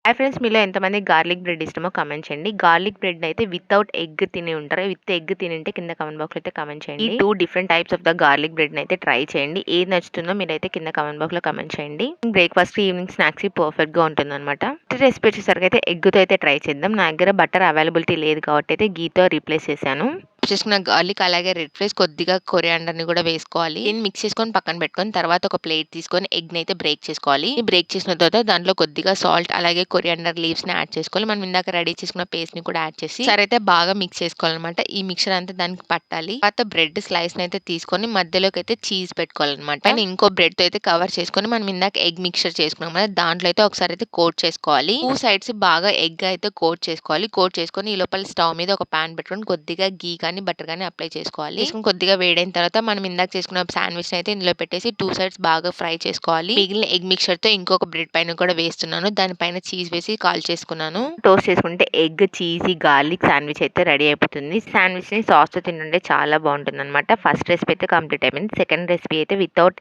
Hi friends, మీలో ఎంతమంది garlic bread ఇష్టమో కామెంట్ చేయండి. గార్లిక్ బ్రెడ్ అయితే వితౌట్ ఎగ్ తిని ఉంటారు. విత్ ఎగ్ తినింటే కింద కామెంట్ బాక్స్ లో అయితే కామెంట్ చేయండి. ఈ 2 different types of the garlic bread అయితే ట్రై చేయండి. ఏది నచ్చుతుందో మీరైతే కింద కామెంట్ బాక్స్ లో కామెంట్ చేయండి. బ్రేక్ఫాస్ట్ ఈవినింగ్ స్నాక్స్ పర్ఫెక్ట్ గా ఉంటుంది అనమాట. రెసిపీ వచ్చేసరికి అయితే ఎగ్ తో అయితే ట్రై చేద్దాం. నా దగ్గర బటర్ అవైలబిలిటీ లేదు కాబట్టి అయితే గీతో రీప్లేస్ చేశాను. చేసుకున్న గార్లిక్ అలాగే రెడ్ ఫ్రైస్ కొద్దిగా కొరియాండర్ ని కూడా వేసుకోవాలి. దీన్ని మిక్స్ చేసుకొని పక్కన పెట్టుకొని తర్వాత ఒక ప్లేట్ తీసుకొని ఎగ్ ని అయితే బ్రేక్ చేసుకోవాలి. బ్రేక్ చేసిన తర్వాత దాంట్లో కొద్దిగా సాల్ట్ అలాగే కొరియాండర్ లీవ్స్ ని యాడ్ చేసుకోవాలి. మనం ఇందాక రెడీ చేసుకున్న పేస్ట్ ని కూడా యాడ్ చేసి సరే అయితే బాగా మిక్స్ చేసుకోవాలన్నమాట. ఈ మిక్చర్ అంతా దానికి పట్టాలి. తర్వాత బ్రెడ్ స్లైస్ అయితే తీసుకొని మధ్యలోకి అయితే చీజ్ పెట్టుకోవాలన్నమాట. పైన ఇంకో బ్రెడ్ తో అయితే కవర్ చేసుకొని మనం ఇందాక ఎగ్ మిక్చర్ చేసుకున్నాం కదా, దాంట్లో అయితే ఒకసారి అయితే కోట్ చేసుకోవాలి. 2 సైడ్స్ బాగా ఎగ్ అయితే కోట్ చేసుకోవాలి. కోట్ చేసుకొని ఈ లోపల స్టవ్ మీద ఒక పాన్ పెట్టుకొని కొద్దిగా గీ కానీ బటర్ కానీ అప్లై చేసుకోవాలి. కొద్దిగా వేడైన తర్వాత మనం ఇందాక చేసుకున్న శాండ్విచ్ అయితే ఇందులో పెట్టేసి 2 సైడ్స్ బాగా ఫ్రై చేసుకోవాలి. మిగిలిన ఎగ్ మిక్చర్ తో ఇంకొక బ్రెడ్ పైన కూడా వేస్తున్నాను. దానిపైన చీజ్ వేసి కాల్ చేసుకున్నాను. టోస్ట్ చేసుకుంటే ఎగ్ చీజీ గార్లిక్ శాండ్విచ్ అయితే రెడీ అయిపోతుంది. శాండ్విచ్ ని సాస్ తో తింటుంటే చాలా బాగుంటుంది అనమాట. ఫస్ట్ రెసిపీ అయితే కంప్లీట్ అయిపోయింది. సెకండ్ రెసిపీ అయితే వితౌట్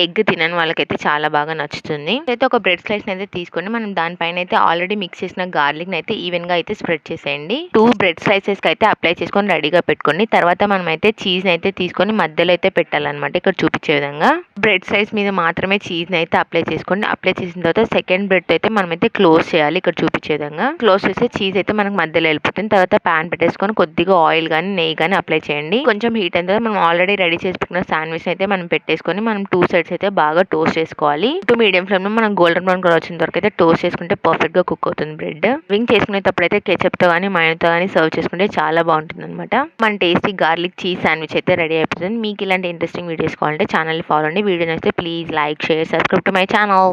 ఎగ్ తినని వాళ్ళకైతే చాలా బాగా నచ్చుతుంది. అయితే ఒక బ్రెడ్ స్లైస్ అయితే తీసుకొని మనం దానిపైన అయితే ఆల్రెడీ మిక్స్ చేసిన గార్లిక్ అయితే ఈవెన్ గా అయితే స్ప్రెడ్ చేసేయండి. 2 బ్రెడ్ స్లైసెస్ కి అయితే అప్లై చేసుకొని రెడీగా పెట్టుకోండి. తర్వాత మనం అయితే చీజ్ అయితే తీసుకొని మధ్యలో అయితే పెట్టాలన్నమాట. ఇక్కడ చూపించే విధంగా బ్రెడ్ స్లైస్ మీద మాత్రమే చీజ్ అయితే అప్లై చేసుకోండి. అప్లై చేసిన తర్వాత సెకండ్ బ్రెడ్ అయితే మనం అయితే క్లోజ్ చేయాలి. ఇక్కడ చూపించే విధంగా క్లోజ్ చేస్తే చీజ్ అయితే మనకు మధ్యలో వెళ్ళిపోతుంది. తర్వాత ప్యాన్ పెట్టేసుకొని కొద్దిగా ఆయిల్ కానీ నెయ్యి కానీ అప్లై చేయండి. కొంచెం హీట్ అయిన తర్వాత మనం ఆల్రెడీ రెడీ చేసి పెట్టుకున్న శాండ్విచ్ అయితే మనం పెట్టేసుకొని మనం 2 సైడ్స్ అయితే బాగా టోస్ట్ చేసుకోవాలి. మీడియం ఫ్లేమ్ లో మనం గోల్డెన్ బ్రౌన్ కలర్ వచ్చిన వరకు అయితే టోస్ట్ చేసుకుంటే పర్ఫెక్ట్ గా కుక్ అవుతుంది బ్రెడ్. వింగ్ చేసుకునేటప్పుడు అయితే కెచప్ తో కానీ మైనతో కానీ సర్వ్ చేసుకుంటే చాలా బాగుంటుంది అనమాట. మన టేస్టీ గార్లిక్ చీజ్ శాండ్విచ్ అయితే రెడీ అయిపోతుంది. మీకు ఇలాంటి ఇంట్రెస్టింగ్ వీడియోస్ కావాలంటే ఛానల్ ఫాలో అండి. వీడియో నచ్చితే please like share subscribe to my channel.